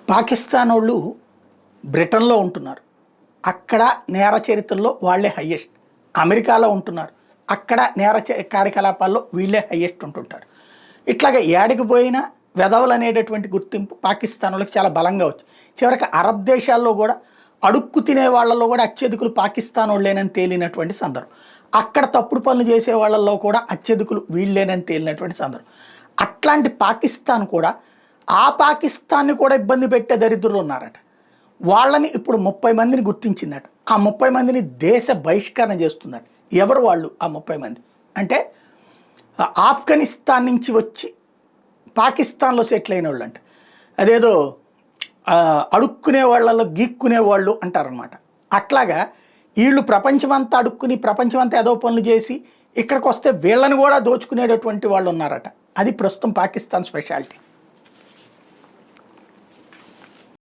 పాకిస్తాన్ వాళ్ళు బ్రిటన్లో ఉంటున్నారు. అక్కడ నేర చరిత్రలో వాళ్ళే హయ్యెస్ట్. అమెరికాలో ఉంటున్నారు. అక్కడ నేర కార్యకలాపాల్లో వీళ్ళే హయ్యెస్ట్ ఉంటుంటారు. ఇట్లాగ ఏడికి పోయినా వెధవలు అనేటటువంటి గుర్తింపు పాకిస్తాన్ వాళ్ళకి చాలా బలంగా వచ్చింది. చివరికి అరబ్ దేశాల్లో కూడా అడుక్కు తినే వాళ్ళలో కూడా అత్యధికులు పాకిస్తాన్ వాళ్ళేనని తేలినటువంటి సందర్భం. అక్కడ తప్పుడు పనులు చేసే వాళ్ళల్లో కూడా అత్యధికులు వీళ్ళేనని తేలినటువంటి సందర్భం. అట్లాంటి పాకిస్తాన్ కూడా ఆ పాకిస్తాన్ని కూడా ఇబ్బంది పెట్టే దరిద్రులు ఉన్నారట. వాళ్ళని ఇప్పుడు 30 మందిని గుర్తించిందట. ఆ 30 మందిని దేశ బహిష్కరణ చేస్తుందట. ఎవరు వాళ్ళు? ఆ 30 మంది అంటే ఆఫ్ఘనిస్తాన్ నుంచి వచ్చి పాకిస్తాన్లో సెటిల్ అయిన వాళ్ళు అంట. అదేదో అడుక్కునే వాళ్ళలో గీక్కునే వాళ్ళు అంటారనమాట. అట్లాగా వీళ్ళు ప్రపంచమంతా అడుక్కుని ప్రపంచమంతా ఏదో పనులు చేసి ఇక్కడికి వస్తే వీళ్ళని కూడా దోచుకునేటటువంటి వాళ్ళు ఉన్నారట. అది ప్రస్తుతం పాకిస్తాన్ స్పెషాలిటీ.